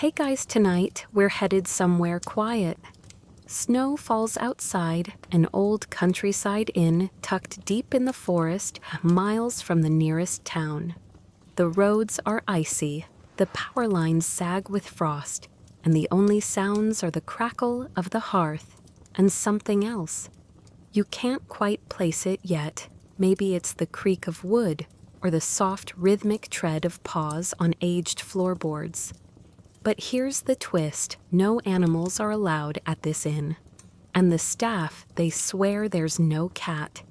Hey guys, tonight we're headed somewhere quiet. Snow falls outside an old countryside inn tucked deep in the forest, miles from the nearest town. The roads are icy, the power lines sag with frost, and the only sounds are the crackle of the hearth and something else. You can't quite place it yet. Maybe it's the creak of wood or the soft rhythmic tread of paws on aged floorboards. But here's the twist: no animals are allowed at this inn. And the staff, they swear there's no cat.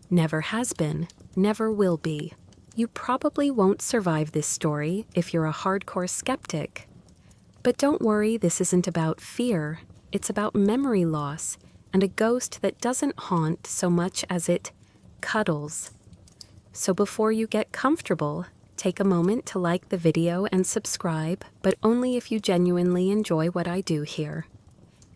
Never has been, never will be. You probably won't survive this story if you're a hardcore skeptic. But don't worry, this isn't about fear. It's about memory loss and a ghost that doesn't haunt so much as it cuddles. So before you get comfortable, take a moment to like the video and subscribe, but only if you genuinely enjoy what I do here.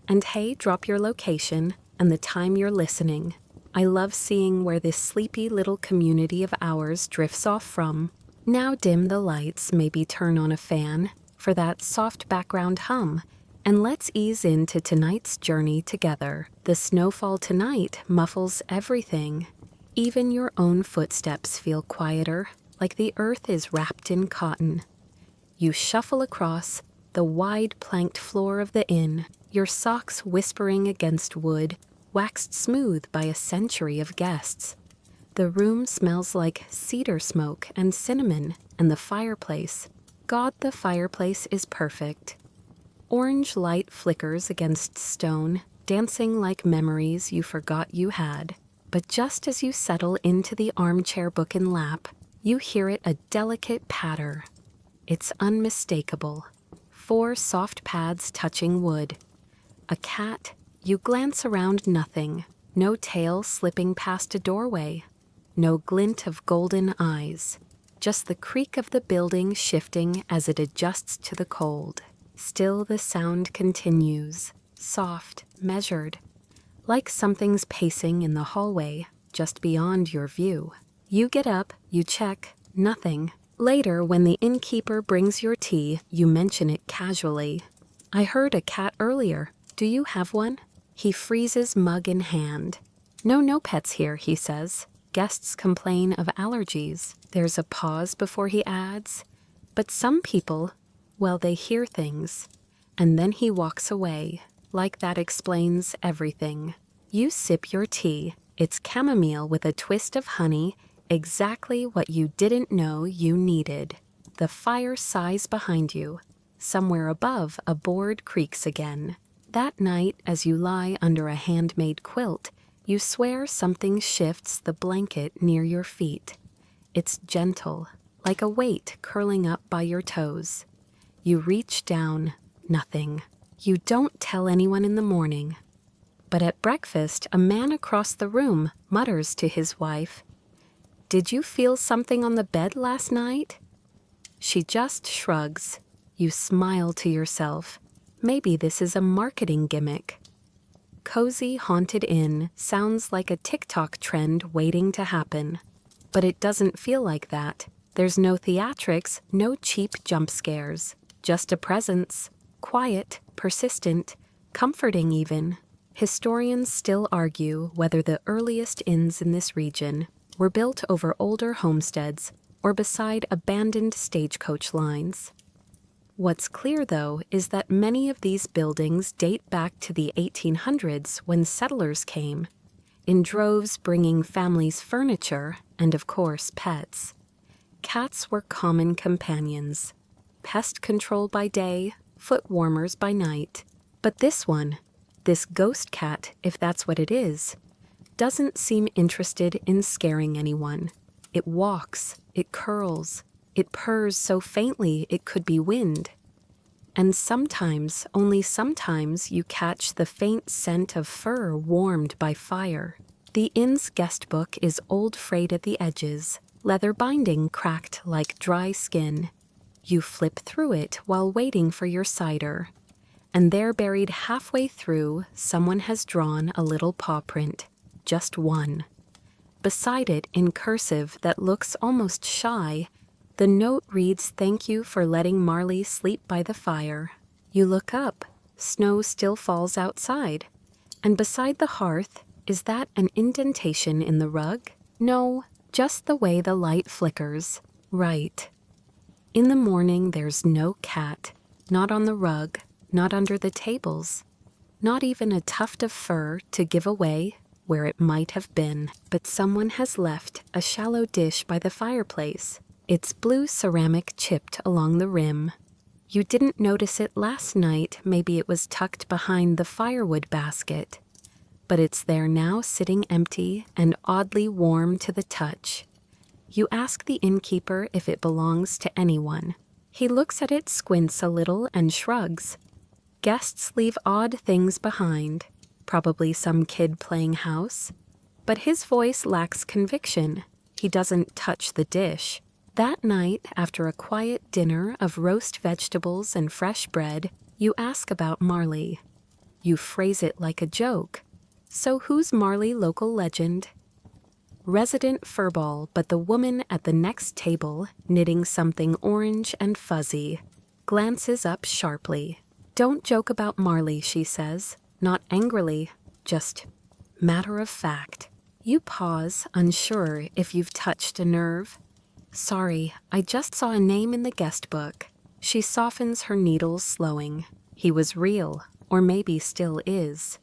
And hey, drop your location and the time you're listening. I love seeing where this sleepy little community of ours drifts off from. Now dim the lights, maybe turn on a fan for that soft background hum, and let's ease into tonight's journey together. The snowfall tonight muffles everything. Even your own footsteps feel quieter, like the earth is wrapped in cotton. You shuffle across the wide planked floor of the inn, your socks whispering against wood, waxed smooth by a century of guests. The room smells like cedar smoke and cinnamon, and the fireplace. God, the fireplace is perfect. Orange light flickers against stone, dancing like memories you forgot you had. But just as you settle into the armchair book in lap, you hear it a delicate patter. It's unmistakable. 4 soft pads touching wood. A cat. You glance around, nothing. No tail slipping past a doorway. No glint of golden eyes. Just the creak of the building shifting as it adjusts to the cold. Still the sound continues. Soft, measured. Like something's pacing in the hallway, just beyond your view. You get up, you check, nothing. Later, when the innkeeper brings your tea, you mention it casually. I heard a cat earlier. Do you have one? He freezes mug in hand. No pets here, he says. Guests complain of allergies. There's a pause before he adds. But some people, well, they hear things. And then he walks away. Like that explains everything. You sip your tea. It's chamomile with a twist of honey, exactly what you didn't know you needed. The fire sighs behind you. Somewhere above, a board creaks again. That night, as you lie under a handmade quilt, you swear something shifts the blanket near your feet. It's gentle, like a weight curling up by your toes. You reach down, nothing. You don't tell anyone in the morning. But at breakfast, a man across the room mutters to his wife, "Did you feel something on the bed last night?" She just shrugs. You smile to yourself. Maybe this is a marketing gimmick. Cozy Haunted Inn sounds like a TikTok trend waiting to happen. But it doesn't feel like that. There's no theatrics, no cheap jump scares. Just a presence. Quiet, persistent, comforting even. Historians still argue whether the earliest inns in this region were built over older homesteads or beside abandoned stagecoach lines. What's clear, though, is that many of these buildings date back to the 1800s when settlers came, in droves bringing families furniture and, of course, pets. Cats were common companions, pest control by day, foot warmers by night. But this one, this ghost cat, if that's what it is, doesn't seem interested in scaring anyone. It walks, it curls, it purrs so faintly it could be wind. And sometimes, only sometimes, you catch the faint scent of fur warmed by fire. The inn's guest book is old, frayed at the edges, leather binding cracked like dry skin. You flip through it while waiting for your cider. And there, buried halfway through, someone has drawn a little paw print. Just one. Beside it, in cursive that looks almost shy, The note reads, "Thank you for letting Marley sleep by the fire." You look up. Snow still falls outside. And beside the hearth, is that an indentation in the rug? No, just the way the light flickers. Right. In the morning, there's no cat. Not on the rug, not under the tables. Not even a tuft of fur to give away where it might have been. But someone has left a shallow dish by the fireplace. Its blue ceramic chipped along the rim. You didn't notice it last night, maybe it was tucked behind the firewood basket. But it's there now, sitting empty and oddly warm to the touch. You ask the innkeeper if it belongs to anyone. He looks at it, squints a little, and shrugs. Guests leave odd things behind, probably some kid playing house. But his voice lacks conviction. He doesn't touch the dish. That night, after a quiet dinner of roast vegetables and fresh bread, you ask about Marley. You phrase it like a joke. So who's Marley, local legend? Resident furball, but the woman at the next table, knitting something orange and fuzzy, glances up sharply. "Don't joke about Marley," she says, not angrily, just matter of fact. You pause, unsure if you've touched a nerve. "Sorry, I just saw a name in the guest book." She softens her needles, slowing. He was real, or maybe still is.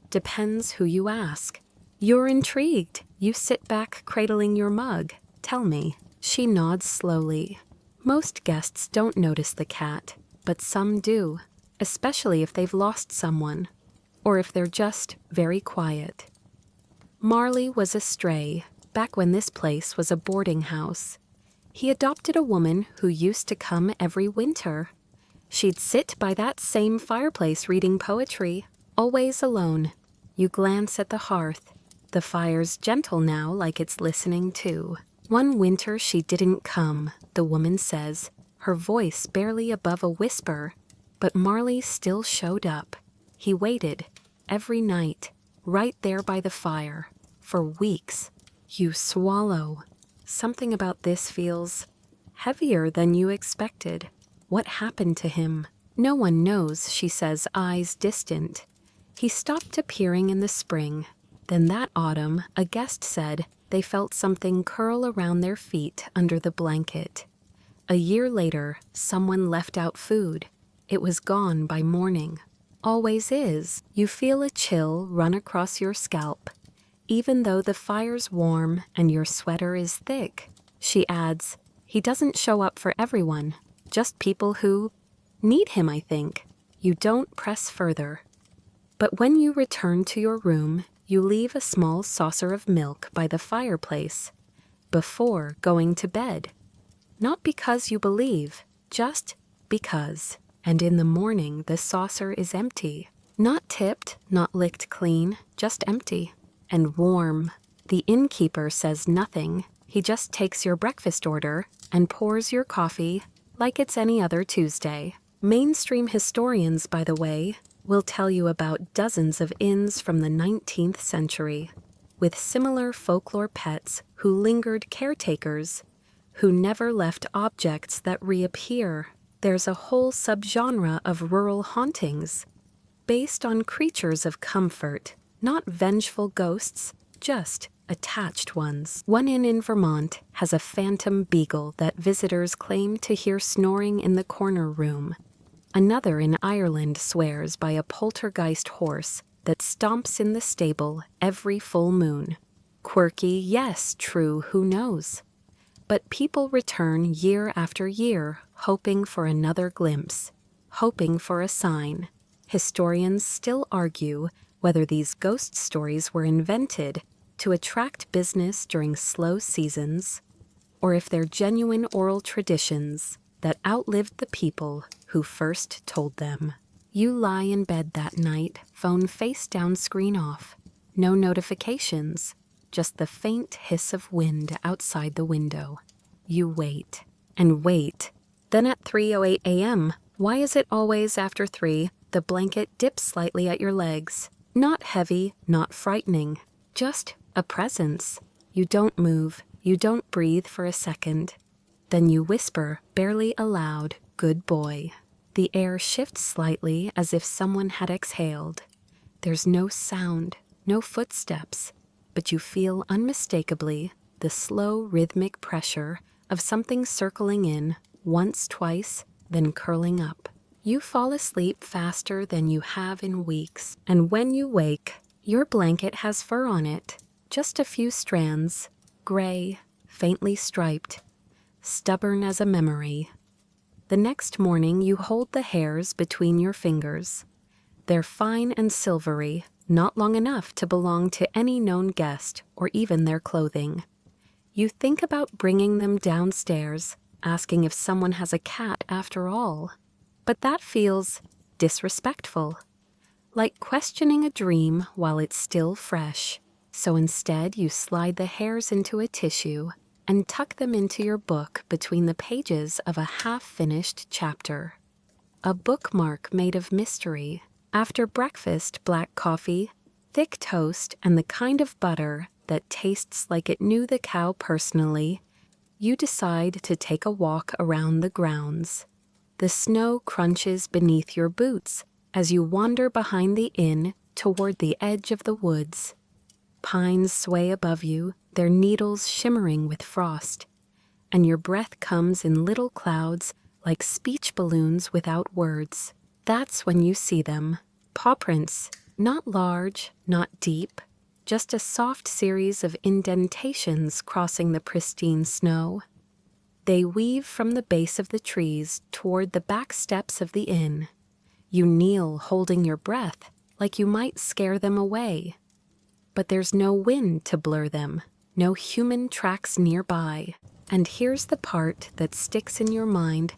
Depends who you ask. You're intrigued. You sit back, cradling your mug. "Tell me." She nods slowly. Most guests don't notice the cat, but some do, especially if they've lost someone, or if they're just very quiet. Marley was a stray, back when this place was a boarding house. He adopted a woman who used to come every winter. She'd sit by that same fireplace reading poetry, always alone. You glance at the hearth. The fire's gentle now, like it's listening too. One winter she didn't come, the woman says, her voice barely above a whisper. But Marley still showed up. He waited, every night, right there by the fire, for weeks. You swallow. Something about this feels heavier than you expected. What happened to him? No one knows, she says, eyes distant. He stopped appearing in the spring. Then that autumn, a guest said they felt something curl around their feet under the blanket. A year later, someone left out food. It was gone by morning. Always is. You feel a chill run across your scalp, even though the fire's warm and your sweater is thick. She adds, "He doesn't show up for everyone, just people who need him, I think." You don't press further. But when you return to your room, you leave a small saucer of milk by the fireplace before going to bed. Not because you believe, just because. And in the morning, the saucer is empty. Not tipped, not licked clean, just empty. And warm. The innkeeper says nothing. He just takes your breakfast order and pours your coffee like it's any other Tuesday. Mainstream historians, by the way, will tell you about dozens of inns from the 19th century, with similar folklore pets who lingered, caretakers who never left objects that reappear. There's a whole subgenre of rural hauntings, based on creatures of comfort, not vengeful ghosts, just attached ones. One inn in Vermont has a phantom beagle that visitors claim to hear snoring in the corner room. Another in Ireland swears by a poltergeist horse that stomps in the stable every full moon. Quirky, yes, true, who knows? But people return year after year, hoping for another glimpse, hoping for a sign. Historians still argue whether these ghost stories were invented to attract business during slow seasons, or if they're genuine oral traditions that outlived the people who first told them. You lie in bed that night, phone face down, screen off. No notifications, just the faint hiss of wind outside the window. You wait and wait. Then at 3:08 a.m., why is it always after 3, the blanket dips slightly at your legs? Not heavy, not frightening, just a presence. You don't move, you don't breathe for a second. Then you whisper, barely aloud, "Good boy." The air shifts slightly as if someone had exhaled. There's no sound, no footsteps, but you feel unmistakably the slow rhythmic pressure of something circling in, once, twice, then curling up. You fall asleep faster than you have in weeks, and when you wake, your blanket has fur on it, just a few strands, gray, faintly striped, stubborn as a memory. The next morning you hold the hairs between your fingers. They're fine and silvery, not long enough to belong to any known guest or even their clothing. You think about bringing them downstairs, asking if someone has a cat after all. But that feels disrespectful, like questioning a dream while it's still fresh. So instead you slide the hairs into a tissue and tuck them into your book between the pages of a half-finished chapter. A bookmark made of mystery. After breakfast, black coffee, thick toast, and the kind of butter that tastes like it knew the cow personally, you decide to take a walk around the grounds. The snow crunches beneath your boots as you wander behind the inn toward the edge of the woods. Pines sway above you, their needles shimmering with frost, and your breath comes in little clouds like speech balloons without words. That's when you see them. Paw prints, not large, not deep, just a soft series of indentations crossing the pristine snow. They weave from the base of the trees toward the back steps of the inn. You kneel holding your breath like you might scare them away. But there's no wind to blur them, no human tracks nearby. And here's the part that sticks in your mind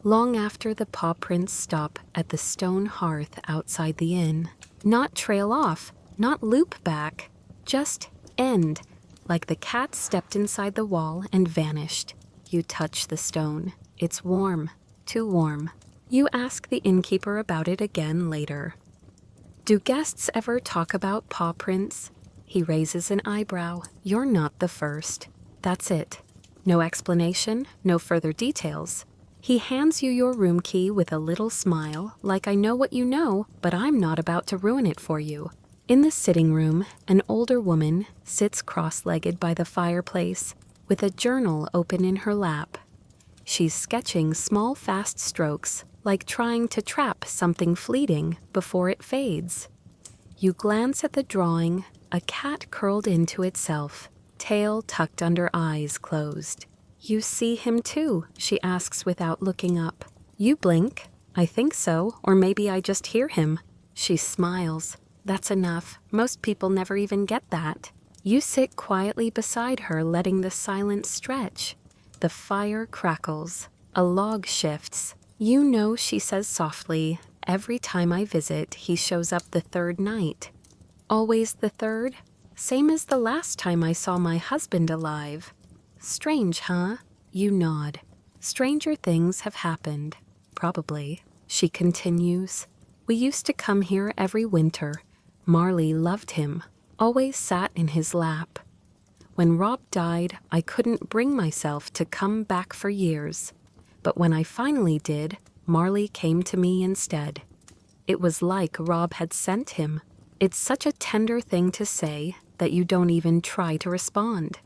long after the paw prints stop at the stone hearth outside the inn. Not trail off, not loop back, just end, like the cat stepped inside the wall and vanished. You touch the stone. It's warm, too warm. You ask the innkeeper about it again later. Do guests ever talk about paw prints? He raises an eyebrow. You're not the first. That's it. No explanation, no further details. He hands you your room key with a little smile, like I know what you know, but I'm not about to ruin it for you. In the sitting room, an older woman sits cross-legged by the fireplace, with a journal open in her lap. She's sketching small fast strokes, like trying to trap something fleeting before it fades. You glance at the drawing, a cat curled into itself, tail tucked under eyes closed. You see him too, she asks without looking up. You blink. I think so, or maybe I just hear him. She smiles. That's enough. Most people never even get that. You sit quietly beside her, letting the silence stretch. The fire crackles. A log shifts. You know, she says softly, every time I visit, he shows up the third night. Always the third? Same as the last time I saw my husband alive. Strange, huh? You nod. Stranger things have happened. Probably. She continues. We used to come here every winter. Marley loved him. Always sat in his lap. When Rob died, I couldn't bring myself to come back for years. But when I finally did, Marley came to me instead. It was like Rob had sent him. It's such a tender thing to say that you don't even try to respond.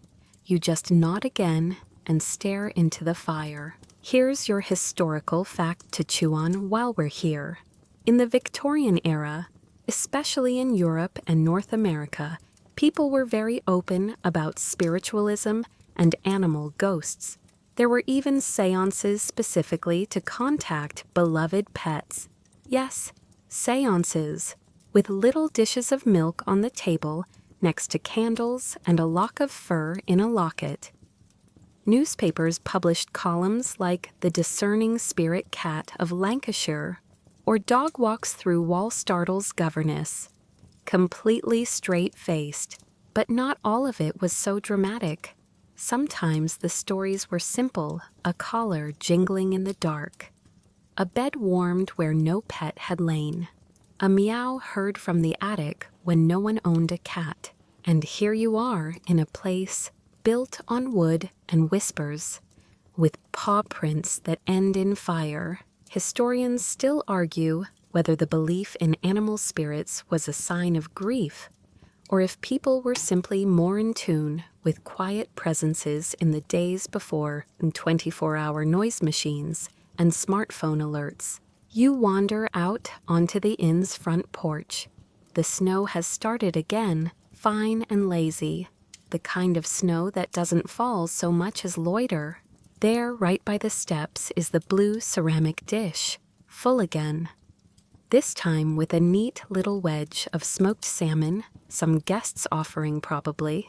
You just nod again and stare into the fire. Here's your historical fact to chew on while we're here. In the Victorian era, especially in Europe and North America, people were very open about spiritualism and animal ghosts. There were even seances specifically to contact beloved pets. Yes, seances, with little dishes of milk on the table next to candles and a lock of fur in a locket. Newspapers published columns like The Discerning Spirit Cat of Lancashire or Dog Walks Through Wallstartle's Governess. Completely straight-faced, but not all of it was so dramatic. Sometimes the stories were simple, a collar jingling in the dark, a bed warmed where no pet had lain, a meow heard from the attic when no one owned a cat, and here you are in a place built on wood and whispers, with paw prints that end in fire. Historians still argue whether the belief in animal spirits was a sign of grief, or if people were simply more in tune with quiet presences in the days before 24-hour noise machines and smartphone alerts. You wander out onto the inn's front porch. The snow has started again, fine and lazy, the kind of snow that doesn't fall so much as loiter. There, right by the steps, is the blue ceramic dish, full again. This time with a neat little wedge of smoked salmon, some guest's offering probably.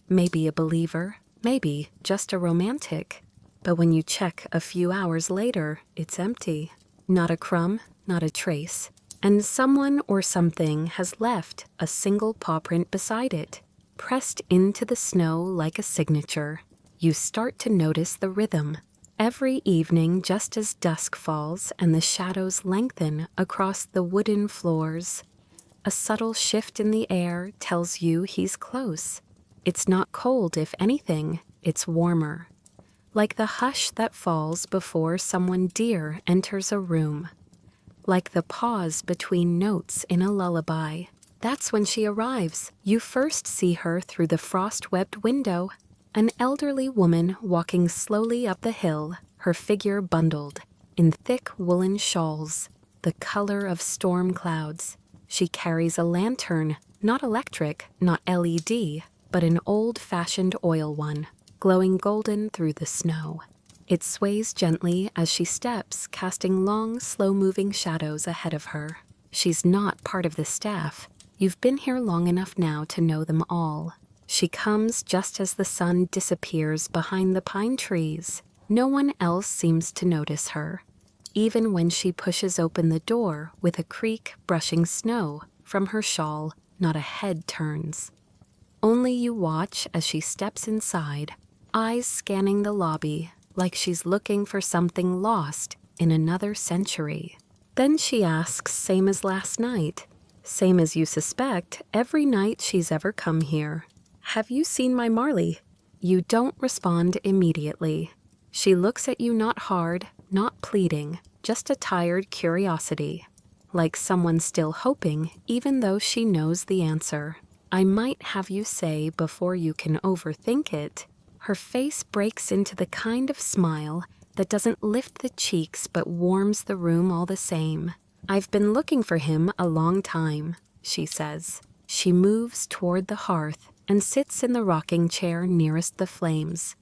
Maybe a believer, maybe just a romantic. But when you check a few hours later, it's empty. Not a crumb, not a trace. And someone or something has left a single paw print beside it, pressed into the snow like a signature. You start to notice the rhythm. Every evening, just as dusk falls and the shadows lengthen across the wooden floors, a subtle shift in the air tells you he's close. It's not cold, if anything, it's warmer. Like the hush that falls before someone dear enters a room. Like the pause between notes in a lullaby. That's when she arrives. You first see her through the frost-webbed window. An elderly woman walking slowly up the hill, her figure bundled in thick woolen shawls, the color of storm clouds. She carries a lantern, not electric, not LED, but an old-fashioned oil one, glowing golden through the snow. It sways gently as she steps, casting long, slow-moving shadows ahead of her. She's not part of the staff. You've been here long enough now to know them all. She comes just as the sun disappears behind the pine trees. No one else seems to notice her, even when she pushes open the door with a creak brushing snow from her shawl. Not a head turns. Only you watch as she steps inside, eyes scanning the lobby like she's looking for something lost in another century. Then she asks, same as last night, same as you suspect every night she's ever come here. Have you seen my Marley? You don't respond immediately. She looks at you not hard, not pleading, just a tired curiosity. Like someone still hoping, even though she knows the answer. I might have you say before you can overthink it. Her face breaks into the kind of smile that doesn't lift the cheeks but warms the room all the same. I've been looking for him a long time, she says. She moves toward the hearth and sits in the rocking chair nearest the flames.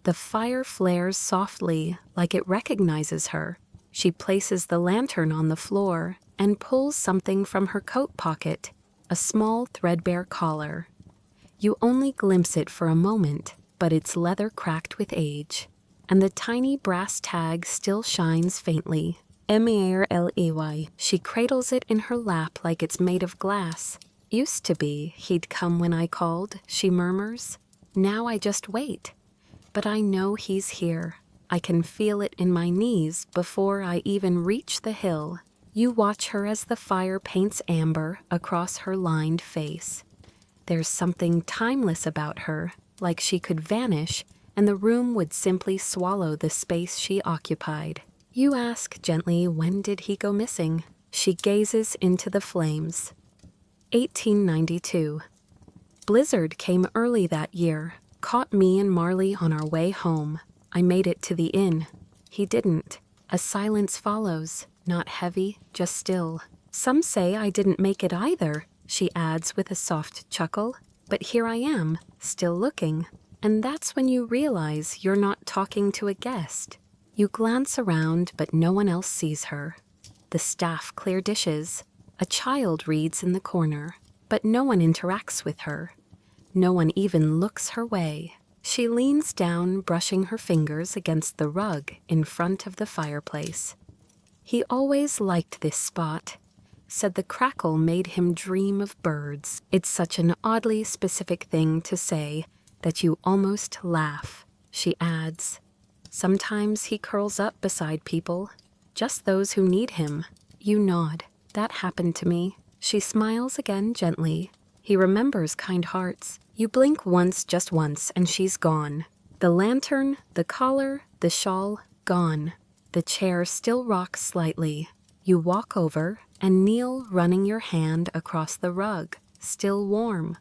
The fire flares softly, like it recognizes her. She places the lantern on the floor and pulls something from her coat pocket, a small threadbare collar. You only glimpse it for a moment, but it's leather cracked with age, and the tiny brass tag still shines faintly. Marley. She cradles it in her lap like it's made of glass. Used to be he'd come when I called, she murmurs. Now I just wait. But I know he's here. I can feel it in my knees before I even reach the hill. You watch her as the fire paints amber across her lined face. There's something timeless about her, like she could vanish and the room would simply swallow the space she occupied. You ask gently, when did he go missing? She gazes into the flames. 1892. Blizzard came early that year, caught me and Marley on our way home. I made it to the inn. He didn't. A silence follows, not heavy, just still. Some say I didn't make it either, she adds with a soft chuckle. But here I am, still looking. And that's when you realize you're not talking to a guest. You glance around, but no one else sees her. The staff clear dishes. A child reads in the corner, but no one interacts with her. No one even looks her way. She leans down, brushing her fingers against the rug in front of the fireplace. He always liked this spot. Said the crackle made him dream of birds. It's such an oddly specific thing to say that you almost laugh, she adds. Sometimes he curls up beside people, just those who need him. You nod. That happened to me. She smiles again gently. He remembers kind hearts. You blink once, just once, and she's gone. The lantern, the collar, The shawl gone. The chair still rocks slightly. You walk over and kneel, running your hand across the rug, still warm,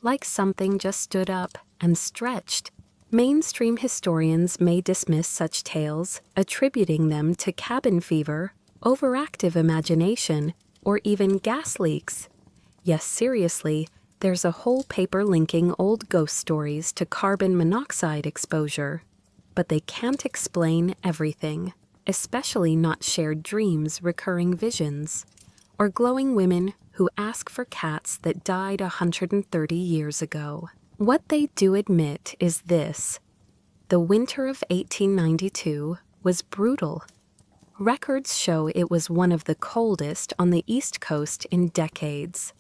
like something just stood up and stretched. Mainstream historians may dismiss such tales, attributing them to cabin fever, overactive imagination, or even gas leaks. Yes, seriously, there's a whole paper linking old ghost stories to carbon monoxide exposure. But they can't explain everything, especially not shared dreams, recurring visions, or glowing women who ask for cats that died 130 years ago. What they do admit is this: the winter of 1892 was brutal. Records show it was one of the coldest on the East Coast in decades.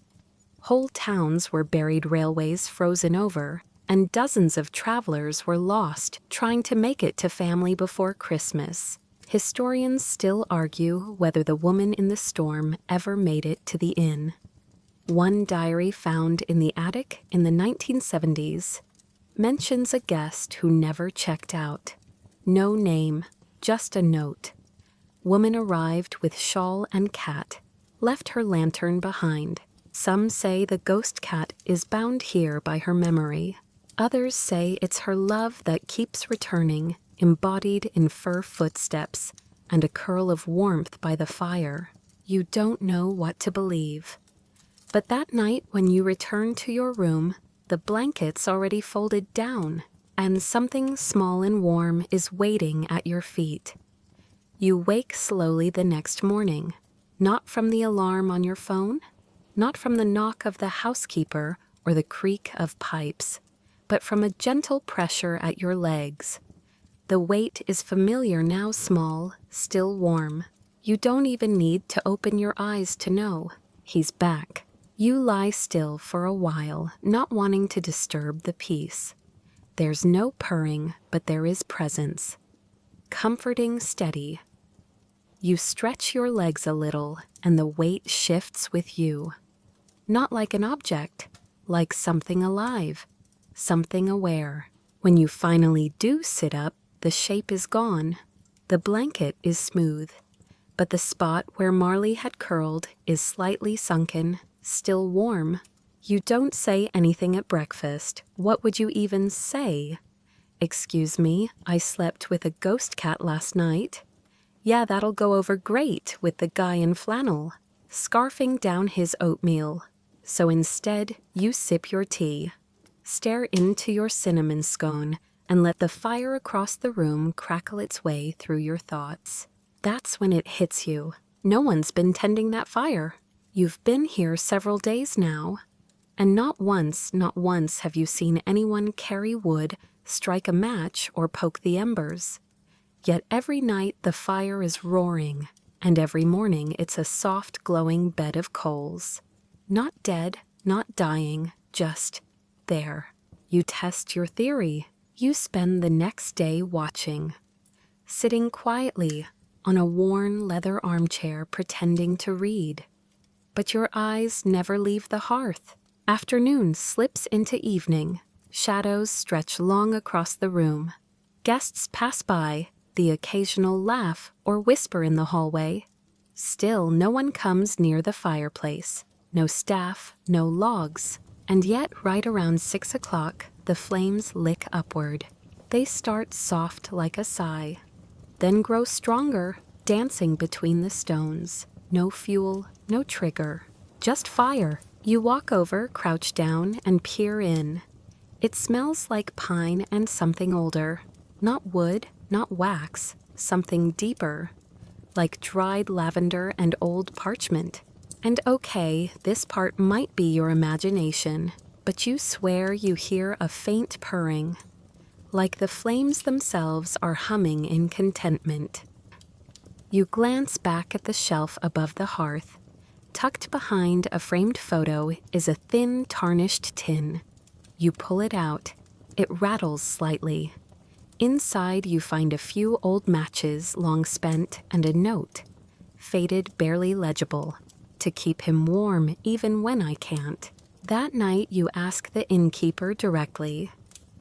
Whole towns were buried, railways frozen over, and dozens of travelers were lost trying to make it to family before Christmas. Historians still argue whether the woman in the storm ever made it to the inn. One diary found in the attic in the 1970s mentions a guest who never checked out. No name, just a note. Woman arrived with shawl and cat, left her lantern behind. Some say the ghost cat is bound here by her memory. Others say it's her love that keeps returning, embodied in fur footsteps and a curl of warmth by the fire. You don't know what to believe. But that night when you return to your room, the blanket's already folded down, and something small and warm is waiting at your feet. You wake slowly the next morning, not from the alarm on your phone, not from the knock of the housekeeper or the creak of pipes, but from a gentle pressure at your legs. The weight is familiar now, small, still warm. You don't even need to open your eyes to know. He's back. You lie still for a while, not wanting to disturb the peace. There's no purring, but there is presence. Comforting, steady. You stretch your legs a little, and the weight shifts with you. Not like an object, like something alive, something aware. When you finally do sit up, the shape is gone. The blanket is smooth, but the spot where Marley had curled is slightly sunken, still warm. You don't say anything at breakfast. What would you even say? Excuse me, I slept with a ghost cat last night. Yeah, that'll go over great with the guy in flannel, scarfing down his oatmeal. So instead, you sip your tea, stare into your cinnamon scone, and let the fire across the room crackle its way through your thoughts. That's when it hits you. No one's been tending that fire. You've been here several days now, and not once have you seen anyone carry wood, strike a match, or poke the embers. Yet every night the fire is roaring, and every morning it's a soft, glowing bed of coals. Not dead, not dying, just there. You test your theory. You spend the next day watching, sitting quietly on a worn leather armchair pretending to read. But your eyes never leave the hearth. Afternoon slips into evening. Shadows stretch long across the room. Guests pass by, the occasional laugh or whisper in the hallway. Still, no one comes near the fireplace. No staff, no logs. And yet, right around 6 o'clock, the flames lick upward. They start soft like a sigh, then grow stronger, dancing between the stones. No fuel, no trigger, just fire. You walk over, crouch down, and peer in. It smells like pine and something older. Not wood, not wax, something deeper, like dried lavender and old parchment. And okay, this part might be your imagination, but you swear you hear a faint purring, like the flames themselves are humming in contentment. You glance back at the shelf above the hearth. Tucked behind a framed photo is a thin, tarnished tin. You pull it out. It rattles slightly. Inside you find a few old matches, long spent, and a note, faded, barely legible. To keep him warm even when I can't. That night you ask the innkeeper directly.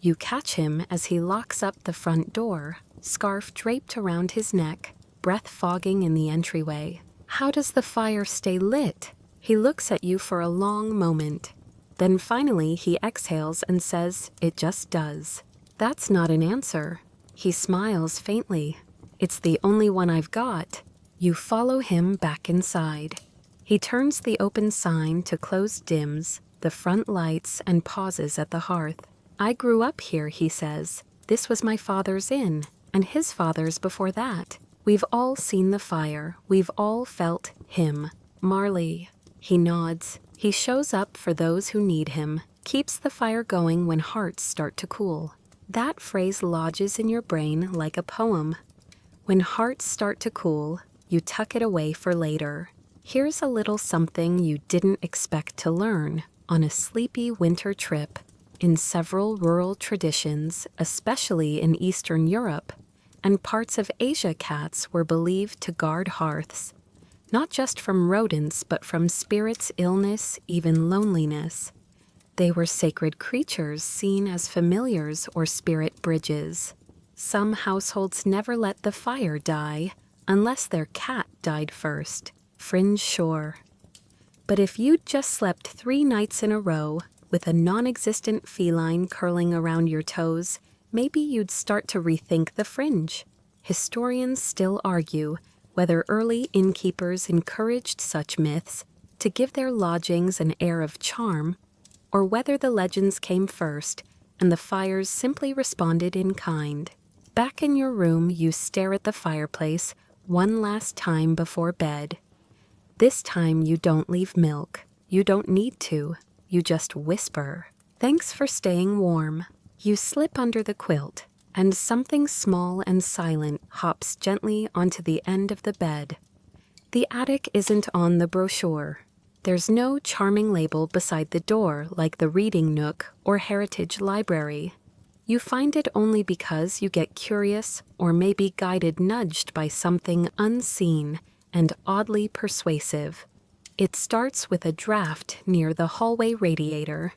You catch him as he locks up the front door, scarf draped around his neck, breath fogging in the entryway. How does the fire stay lit? He looks at you for a long moment. Then finally he exhales and says, "It just does." That's not an answer. He smiles faintly. "It's the only one I've got." You follow him back inside. He turns the open sign to close dims the front lights and pauses at the hearth. "I grew up here," he says. "This was my father's inn, and his father's before that. We've all seen the fire. We've all felt him. Marley." He nods. He shows up for those who need him, keeps the fire going when hearts start to cool. That phrase lodges in your brain like a poem. When hearts start to cool, you tuck it away for later. Here's a little something you didn't expect to learn on a sleepy winter trip. In several rural traditions, especially in Eastern Europe and parts of Asia, cats were believed to guard hearths, not just from rodents but from spirits, illness, even loneliness. They were sacred creatures seen as familiars or spirit bridges. Some households never let the fire die unless their cat died first. Fringe sure. But if you'd just slept 3 nights in a row with a non-existent feline curling around your toes, maybe you'd start to rethink the fringe. Historians still argue whether early innkeepers encouraged such myths to give their lodgings an air of charm, or whether the legends came first and the fires simply responded in kind. Back in your room, you stare at the fireplace one last time before bed. This time you don't leave milk. You don't need to. You just whisper, "Thanks for staying warm." You slip under the quilt, and something small and silent hops gently onto the end of the bed. The attic isn't on the brochure. There's no charming label beside the door like the reading nook or heritage library. You find it only because you get curious or maybe nudged by something unseen and oddly persuasive. It starts with a draft near the hallway radiator,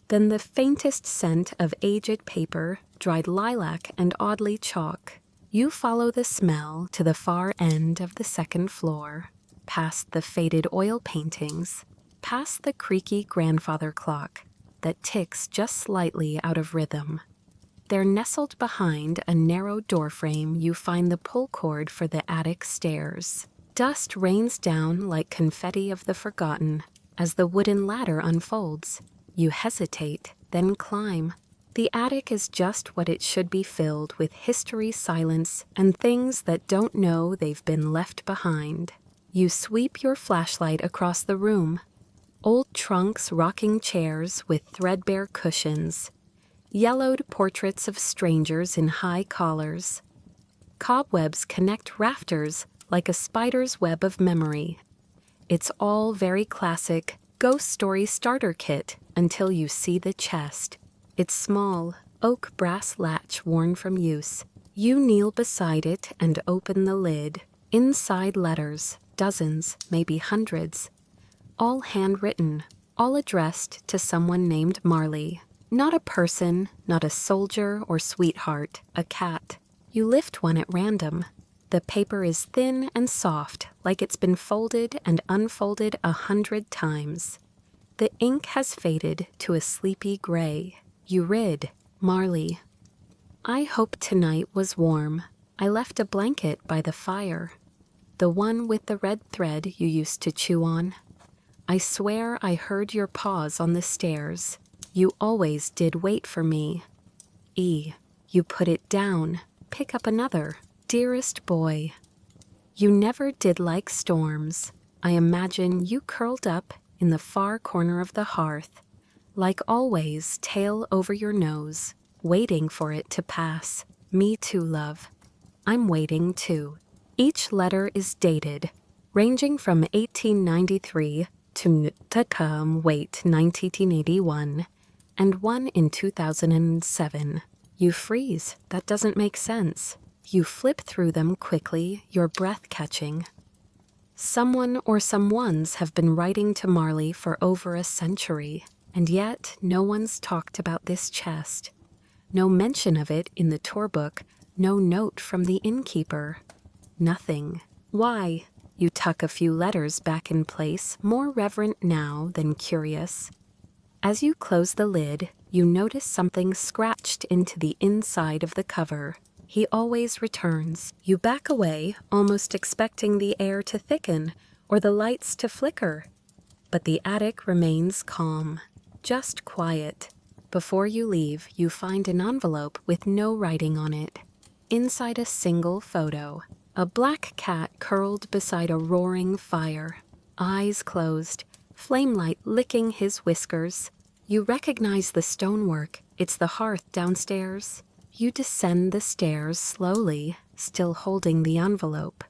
then the faintest scent of aged paper, dried lilac, and oddly chalk. You follow the smell to the far end of the second floor, past the faded oil paintings, past the creaky grandfather clock that ticks just slightly out of rhythm. There, nestled behind a narrow doorframe, you find the pull cord for the attic stairs. Dust rains down like confetti of the forgotten as the wooden ladder unfolds. You hesitate, then climb. The attic is just what it should be, filled with history, silence, and things that don't know they've been left behind. You sweep your flashlight across the room. Old trunks, rocking chairs with threadbare cushions, yellowed portraits of strangers in high collars. Cobwebs connect rafters like a spider's web of memory. It's all very classic ghost story starter kit until you see the chest. Its small, oak brass latch worn from use. You kneel beside it and open the lid. Inside, letters, dozens, maybe hundreds, all handwritten, all addressed to someone named Marley. Not a person, not a soldier or sweetheart, a cat. You lift one at random. The paper is thin and soft, like it's been folded and unfolded 100 times. The ink has faded to a sleepy gray. You read, "Marley. I hope tonight was warm. I left a blanket by the fire. The one with the red thread you used to chew on. I swear I heard your paws on the stairs. You always did wait for me. E. You put it down. Pick up another. Dearest boy. You never did like storms. I imagine you curled up in the far corner of the hearth, like always, tail over your nose, waiting for it to pass. Me too, love. I'm waiting too." Each letter is dated, ranging from 1893 to 1981, and one in 2007. You freeze. That doesn't make sense. You flip through them quickly, your breath catching. Someone or someones have been writing to Marley for over a century, and yet no one's talked about this chest. No mention of it in the tour book, No note from the innkeeper. Nothing. Why? You tuck a few letters back in place, more reverent now than curious. As you close the lid, you notice something scratched into the inside of the cover. He always returns. You back away, almost expecting the air to thicken or the lights to flicker. But the attic remains calm, just quiet. Before you leave, you find an envelope with no writing on it. Inside a single photo, a black cat curled beside a roaring fire, eyes closed, flamelight licking his whiskers. You recognize the stonework. It's the hearth downstairs. You descend the stairs slowly, still holding the envelope.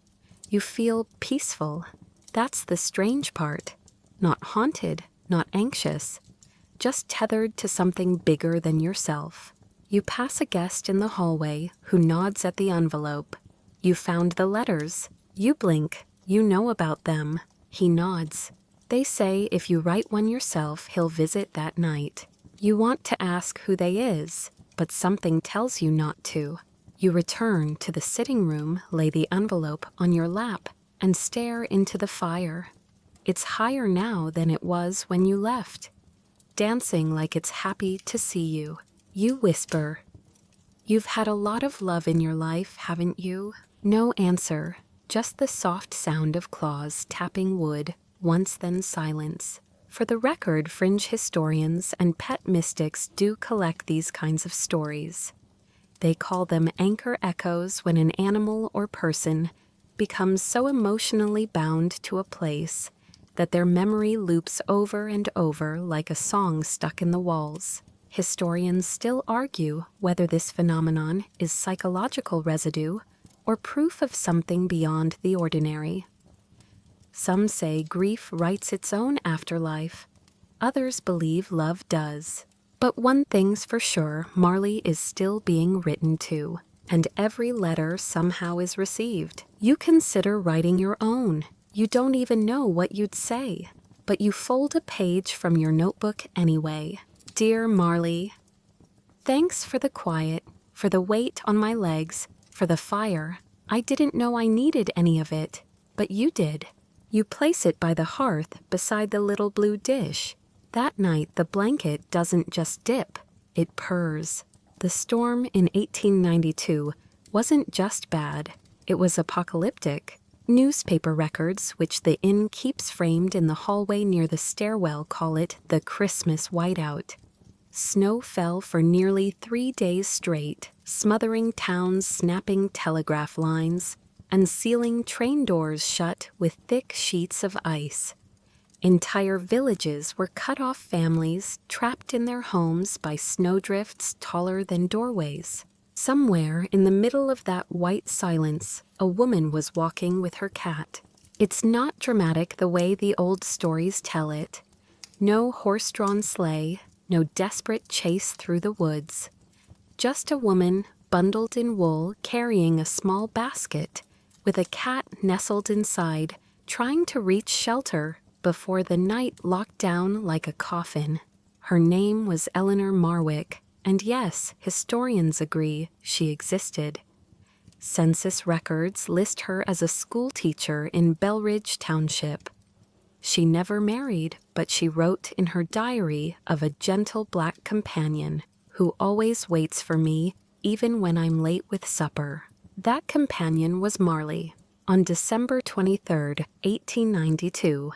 You feel peaceful. That's the strange part. Not haunted, not anxious, just tethered to something bigger than yourself. You pass a guest in the hallway who nods at the envelope. You found the letters. You blink. You know about them. He nods. They say if you write one yourself, he'll visit that night. You want to ask who they is, but something tells you not to. You return to the sitting room, lay the envelope on your lap, and stare into the fire. It's higher now than it was when you left, dancing like it's happy to see you. You whisper, "You've had a lot of love in your life, haven't you?" No answer, just the soft sound of claws tapping wood, once then silence. For the record, fringe historians and pet mystics do collect these kinds of stories. They call them anchor echoes when an animal or person becomes so emotionally bound to a place that their memory loops over and over like a song stuck in the walls. Historians still argue whether this phenomenon is psychological residue or proof of something beyond the ordinary. Some say grief writes its own afterlife. Others believe love does. But one thing's for sure, Marley is still being written to, and every letter somehow is received. You consider writing your own. You don't even know what you'd say, but you fold a page from your notebook anyway. Dear Marley, thanks for the quiet, for the weight on my legs, for the fire. I didn't know I needed any of it, but you did. You place it by the hearth beside the little blue dish. That night, the blanket doesn't just dip, it purrs. The storm in 1892 wasn't just bad, it was apocalyptic. Newspaper records, which the inn keeps framed in the hallway near the stairwell, call it the Christmas whiteout. Snow fell for nearly 3 days straight, smothering towns, snapping telegraph lines, and sealing train doors shut with thick sheets of ice. Entire villages were cut off, families trapped in their homes by snowdrifts taller than doorways. Somewhere in the middle of that white silence, a woman was walking with her cat. It's not dramatic the way the old stories tell it. No horse-drawn sleigh, no desperate chase through the woods. Just a woman bundled in wool carrying a small basket, with a cat nestled inside, trying to reach shelter before the night locked down like a coffin. Her name was Eleanor Marwick, and yes, historians agree she existed. Census records list her as a school teacher in Belridge Township. She never married, but she wrote in her diary of a gentle black companion who always waits for me even when I'm late with supper. That companion was Marley. On December 23, 1892,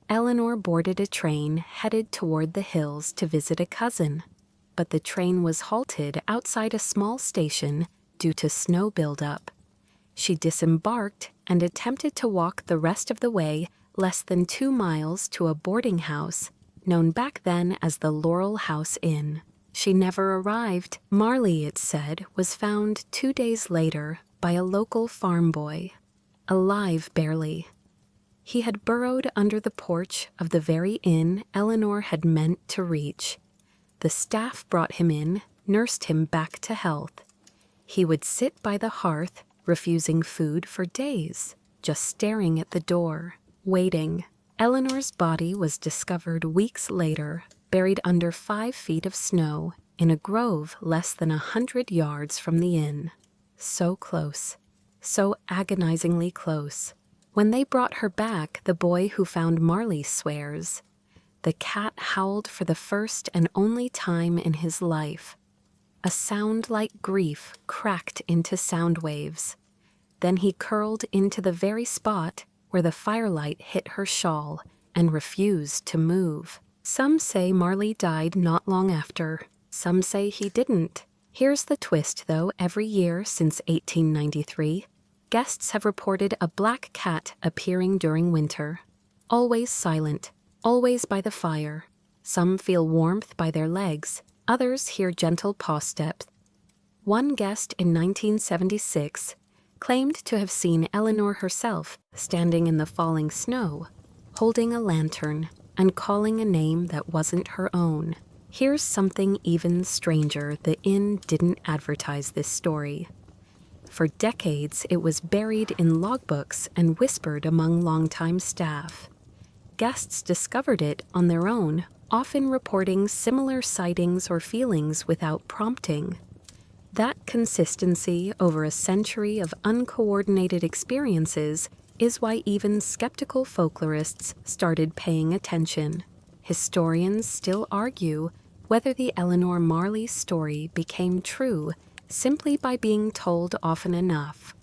Eleanor boarded a train headed toward the hills to visit a cousin, but the train was halted outside a small station due to snow buildup. She disembarked and attempted to walk the rest of the way less than 2 miles to a boarding house, known back then as the Laurel House Inn. She never arrived. Marley, it said, was found 2 days later by a local farm boy, alive barely. He had burrowed under the porch of the very inn Eleanor had meant to reach. The staff brought him in, nursed him back to health. He would sit by the hearth, refusing food for days, just staring at the door, waiting. Eleanor's body was discovered weeks later, buried under 5 feet of snow in a grove less than 100 yards from the inn. So close. So agonizingly close. When they brought her back, the boy who found Marley swears. The cat howled for the first and only time in his life. A sound like grief cracked into sound waves. Then he curled into the very spot where the firelight hit her shawl and refused to move. Some say Marley died not long after. Some say he didn't. Here's the twist, though. Every year since 1893, guests have reported a black cat appearing during winter. Always silent, always by the fire. Some feel warmth by their legs. Others hear gentle paw steps. One guest in 1976 claimed to have seen Eleanor herself standing in the falling snow, holding a lantern and calling a name that wasn't her own. Here's something even stranger. The inn didn't advertise this story. For decades, it was buried in logbooks and whispered among longtime staff. Guests discovered it on their own, often reporting similar sightings or feelings without prompting. That consistency over a century of uncoordinated experiences is why even skeptical folklorists started paying attention. Historians still argue whether the Eleanor Marley story became true simply by being told often enough,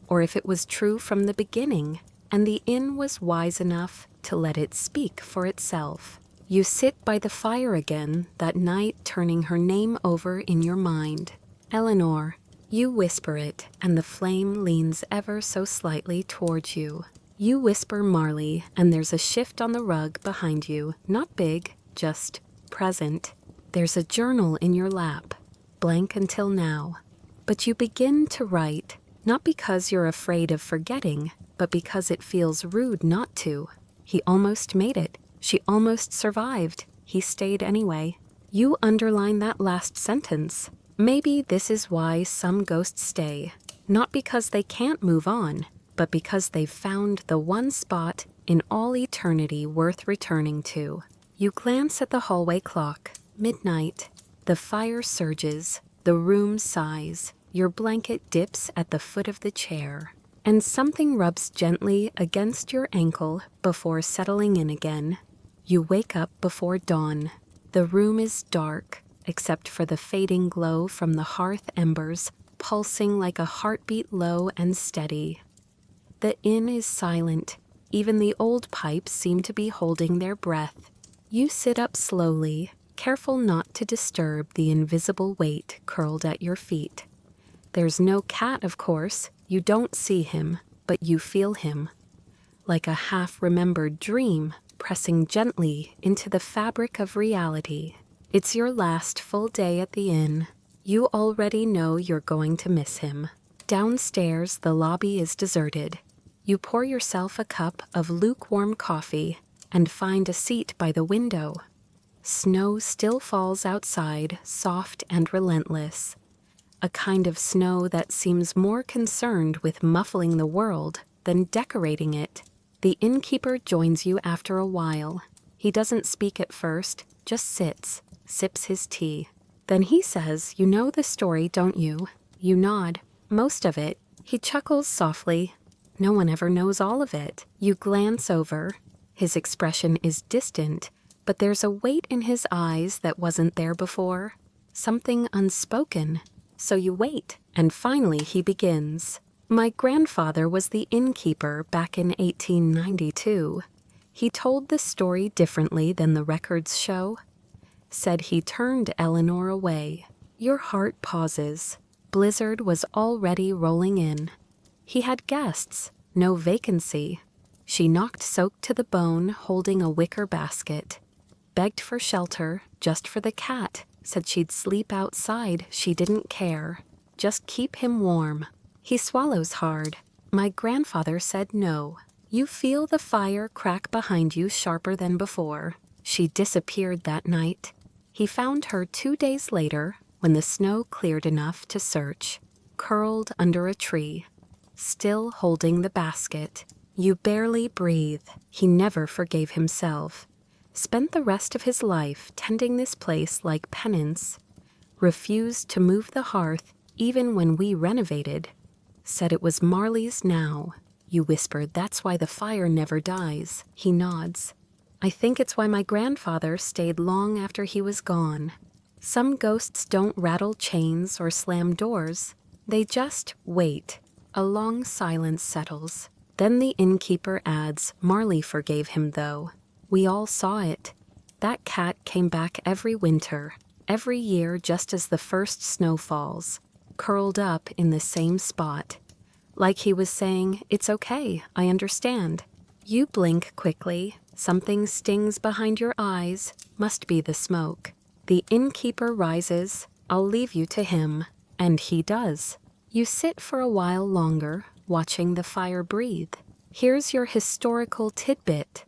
or if it was true from the beginning and the inn was wise enough to let it speak for itself. You sit by the fire again that night, turning her name over in your mind. Eleanor, you whisper it, and the flame leans ever so slightly towards you. You whisper Marley, and there's a shift on the rug behind you, not big, just present. There's a journal in your lap, blank until now. But you begin to write, not because you're afraid of forgetting, but because it feels rude not to. He almost made it. She almost survived. He stayed anyway. You underline that last sentence. Maybe this is why some ghosts stay, not because they can't move on, but because they've found the one spot in all eternity worth returning to. You glance at the hallway clock. Midnight. The fire surges. The room sighs. Your blanket dips at the foot of the chair, and something rubs gently against your ankle before settling in again. You wake up before dawn. The room is dark, except for the fading glow from the hearth embers pulsing like a heartbeat, low and steady. The inn is silent. Even the old pipes seem to be holding their breath. You sit up slowly, careful not to disturb the invisible weight curled at your feet. There's no cat, of course. You don't see him, but you feel him. Like a half-remembered dream pressing gently into the fabric of reality. It's your last full day at the inn. You already know you're going to miss him. Downstairs, the lobby is deserted. You pour yourself a cup of lukewarm coffee and find a seat by the window. Snow still falls outside, soft and relentless. A kind of snow that seems more concerned with muffling the world than decorating it. The innkeeper joins you after a while. He doesn't speak at first, just sits, sips his tea. Then he says, "You know the story, don't you?" You nod. "Most of it." He chuckles softly. "No one ever knows all of it." You glance over. His expression is distant, but there's a weight in his eyes that wasn't there before. Something unspoken. So you wait, and finally he begins. "My grandfather was the innkeeper back in 1892. He told the story differently than the records show. Said he turned Eleanor away." Your heart pauses. Blizzard was already rolling in. He had guests, no vacancy. She knocked soaked to the bone, holding a wicker basket. Begged for shelter, just for the cat. Said she'd sleep outside, she didn't care. Just keep him warm. He swallows hard. My grandfather said no. You feel the fire crack behind you sharper than before. She disappeared that night. He found her 2 days later, when the snow cleared enough to search, curled under a tree, still holding the basket. You barely breathe. He never forgave himself. Spent the rest of his life tending this place like penance. Refused to move the hearth even when we renovated. Said it was Marley's now. You whispered, that's why the fire never dies. He nods. I think it's why my grandfather stayed long after he was gone. Some ghosts don't rattle chains or slam doors. They just wait. A long silence settles. Then the innkeeper adds, Marley forgave him though. We all saw it. That cat came back every winter, every year just as the first snow falls, curled up in the same spot. Like he was saying, it's okay, I understand. You blink quickly. Something stings behind your eyes. Must be the smoke. The innkeeper rises. I'll leave you to him. And he does. You sit for a while longer, watching the fire breathe. Here's your historical tidbit.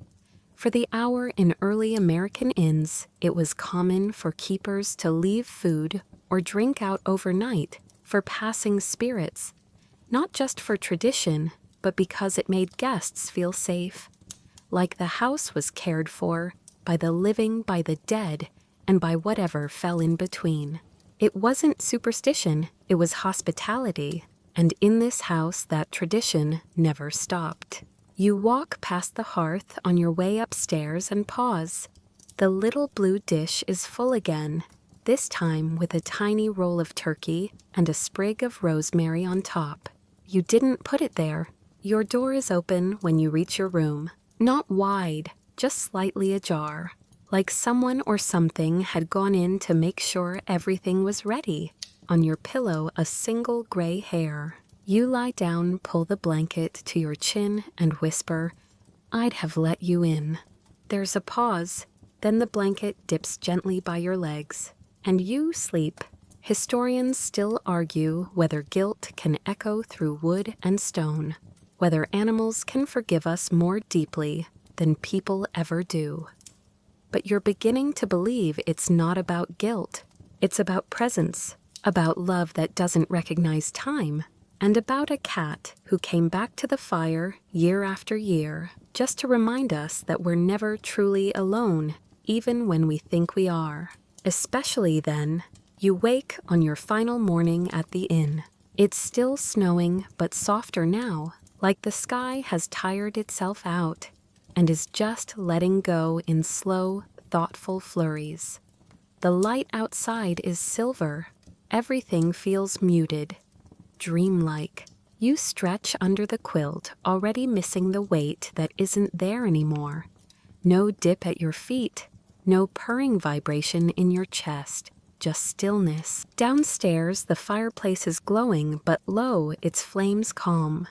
For the hour in early American inns, it was common for keepers to leave food or drink out overnight for passing spirits. Not just for tradition, but because it made guests feel safe. Like the house was cared for by the living, by the dead, and by whatever fell in between. It wasn't superstition, it was hospitality, and in this house that tradition never stopped. You walk past the hearth on your way upstairs and pause. The little blue dish is full again, this time with a tiny roll of turkey and a sprig of rosemary on top. You didn't put it there. Your door is open when you reach your room. Not wide, just slightly ajar. Like someone or something had gone in to make sure everything was ready. On your pillow, a single gray hair. You lie down, pull the blanket to your chin, and whisper, I'd have let you in. There's a pause, then the blanket dips gently by your legs, and you sleep. Historians still argue whether guilt can echo through wood and stone, whether animals can forgive us more deeply than people ever do. But you're beginning to believe it's not about guilt. It's about presence, about love that doesn't recognize time, and about a cat who came back to the fire year after year just to remind us that we're never truly alone, even when we think we are. Especially then, you wake on your final morning at the inn. It's still snowing, but softer now, like the sky has tired itself out and is just letting go in slow, thoughtful flurries. The light outside is silver. Everything feels muted, dreamlike. You stretch under the quilt, already missing the weight that isn't there anymore. No dip at your feet, no purring vibration in your chest, just stillness. Downstairs, the fireplace is glowing, but low, its flames calm.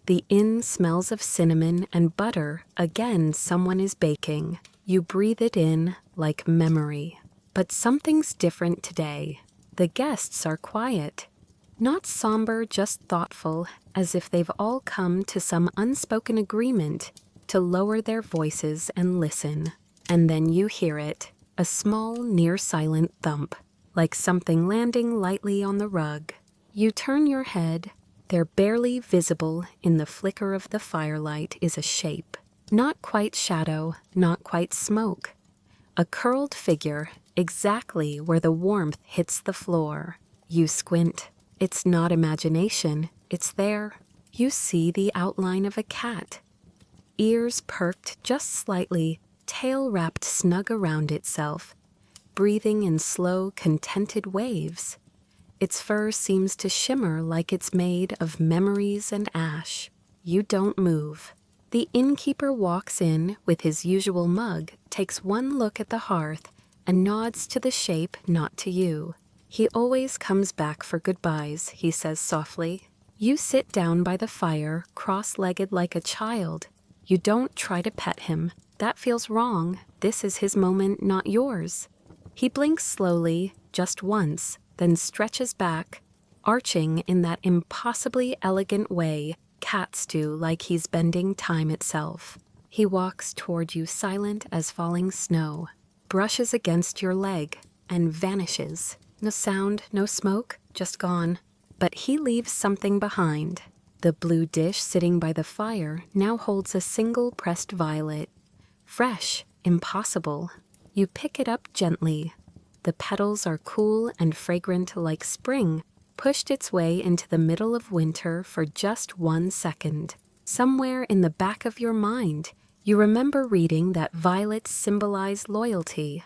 The inn smells of cinnamon and butter. Again, someone is baking. You breathe it in like memory. But something's different today. The guests are quiet. Not somber, just thoughtful, as if they've all come to some unspoken agreement to lower their voices and listen. And then you hear it, a small, near-silent thump, like something landing lightly on the rug. You turn your head. There, barely visible in the flicker of the firelight, is a shape. Not quite shadow, not quite smoke. A curled figure, exactly where the warmth hits the floor. You squint. It's not imagination, it's there. You see the outline of a cat. Ears perked just slightly, tail wrapped snug around itself, breathing in slow, contented waves. Its fur seems to shimmer like it's made of memories and ash. You don't move. The innkeeper walks in with his usual mug, takes one look at the hearth, and nods to the shape, not to you. He always comes back for goodbyes, he says softly. You sit down by the fire, cross-legged like a child. You don't try to pet him. That feels wrong. This is his moment, not yours. He blinks slowly, just once, then stretches back, arching in that impossibly elegant way cats do, like he's bending time itself. He walks toward you silent as falling snow, brushes against your leg, and vanishes. No sound, no smoke, just gone. But he leaves something behind. The blue dish sitting by the fire now holds a single pressed violet. Fresh, impossible. You pick it up gently. The petals are cool and fragrant like spring, pushed its way into the middle of winter for just 1 second. Somewhere in the back of your mind, you remember reading that violets symbolize loyalty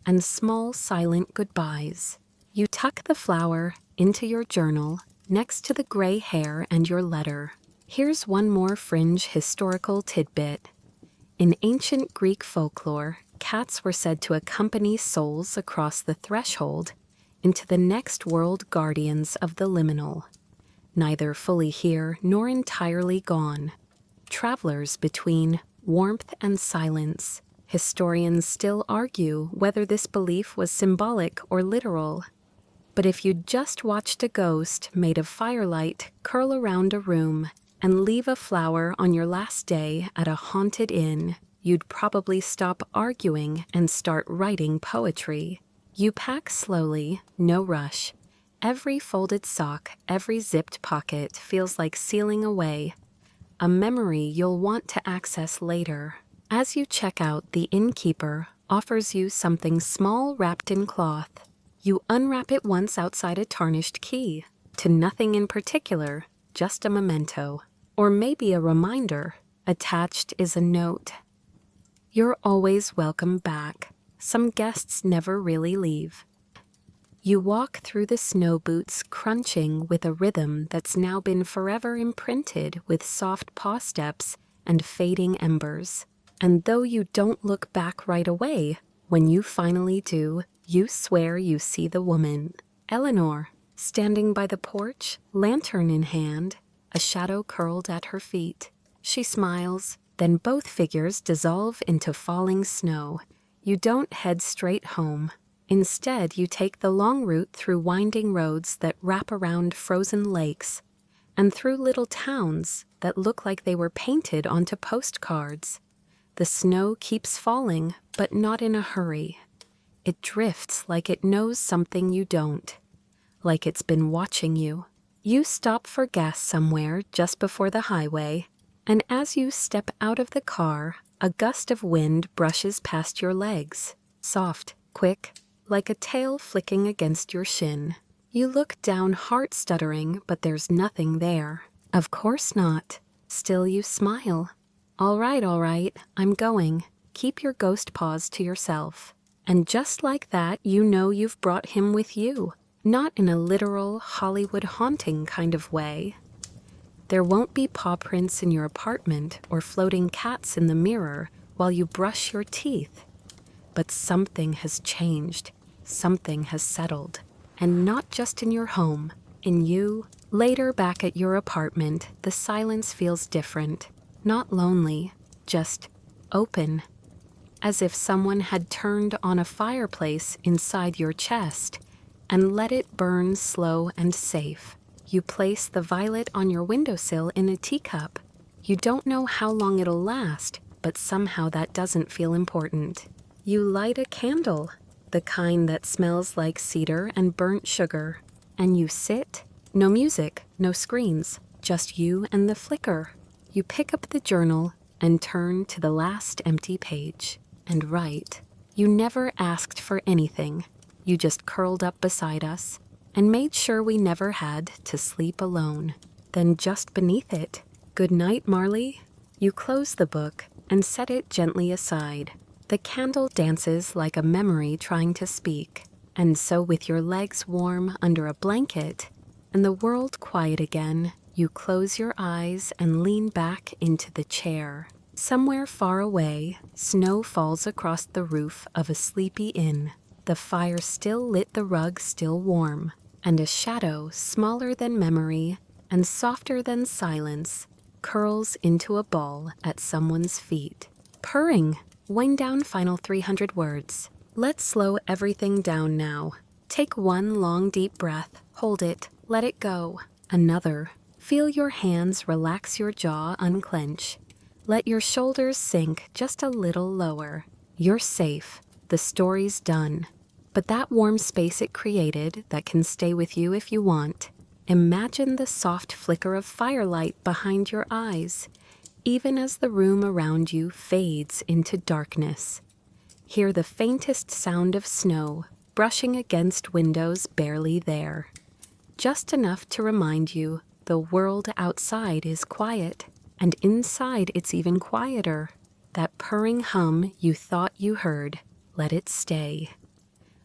and small silent goodbyes. You tuck the flower into your journal next to the gray hair and your letter. Here's one more fringe historical tidbit. In ancient Greek folklore, cats were said to accompany souls across the threshold into the next world, guardians of the liminal. Neither fully here nor entirely gone. Travelers between warmth and silence. Historians still argue whether this belief was symbolic or literal. But if you just watched a ghost made of firelight curl around a room and leave a flower on your last day at a haunted inn, you'd probably stop arguing and start writing poetry. You pack slowly, no rush. Every folded sock, every zipped pocket feels like sealing away, a memory you'll want to access later. As you check out, the innkeeper offers you something small wrapped in cloth. You unwrap it once outside a tarnished key, to nothing in particular, just a memento. Or maybe a reminder. Attached is a note. You're always welcome back. Some guests never really leave. You walk through the snow boots, crunching with a rhythm that's now been forever imprinted with soft paw steps and fading embers. And though you don't look back right away, when you finally do, you swear you see the woman. Eleanor, standing by the porch, lantern in hand, a shadow curled at her feet. She smiles, then both figures dissolve into falling snow. You don't head straight home. Instead, you take the long route through winding roads that wrap around frozen lakes, and through little towns that look like they were painted onto postcards. The snow keeps falling, but not in a hurry. It drifts like it knows something you don't, like it's been watching you. You stop for gas somewhere just before the highway, and as you step out of the car, a gust of wind brushes past your legs, soft, quick, like a tail flicking against your shin. You look down, heart stuttering, but there's nothing there. Of course not. Still you smile. All right, I'm going. Keep your ghost paws to yourself. And just like that, you know you've brought him with you. Not in a literal Hollywood haunting kind of way. There won't be paw prints in your apartment or floating cats in the mirror while you brush your teeth. But something has changed. Something has settled. And not just in your home, in you. Later, back at your apartment, the silence feels different. Not lonely, just open. As if someone had turned on a fireplace inside your chest and let it burn slow and safe. You place the violet on your windowsill in a teacup. You don't know how long it'll last, but somehow that doesn't feel important. You light a candle, the kind that smells like cedar and burnt sugar, and you sit. No music, no screens, just you and the flicker. You pick up the journal and turn to the last empty page and write. You never asked for anything. You just curled up beside us and made sure we never had to sleep alone. Then just beneath it, "Good night, Marley." You close the book and set it gently aside. The candle dances like a memory trying to speak. And so with your legs warm under a blanket and the world quiet again, you close your eyes and lean back into the chair. Somewhere far away, snow falls across the roof of a sleepy inn. The fire still lit, the rug still warm, and a shadow smaller than memory and softer than silence curls into a ball at someone's feet. Purring. Wind down final 300 words. Let's slow everything down now. Take one long deep breath. Hold it. Let it go. Another. Feel your hands relax, your jaw unclench. Let your shoulders sink just a little lower. You're safe. The story's done. But that warm space it created that can stay with you if you want. Imagine the soft flicker of firelight behind your eyes, even as the room around you fades into darkness. Hear the faintest sound of snow brushing against windows barely there. just enough to remind you the world outside is quiet, and inside it's even quieter. That purring hum you thought you heard, let it stay.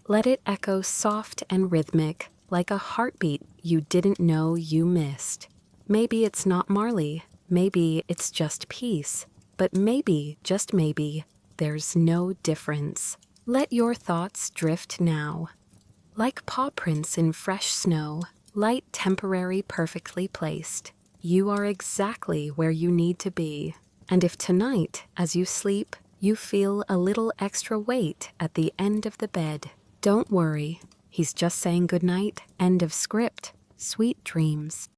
Let it echo soft and rhythmic, like a heartbeat you didn't know you missed. Maybe it's not Marley, maybe it's just peace, but maybe, just maybe, there's no difference. Let your thoughts drift now. Like paw prints in fresh snow, light temporary perfectly placed. You are exactly where you need to be. And if tonight, as you sleep, you feel a little extra weight at the end of the bed, don't worry. He's just saying goodnight. End of script. Sweet dreams.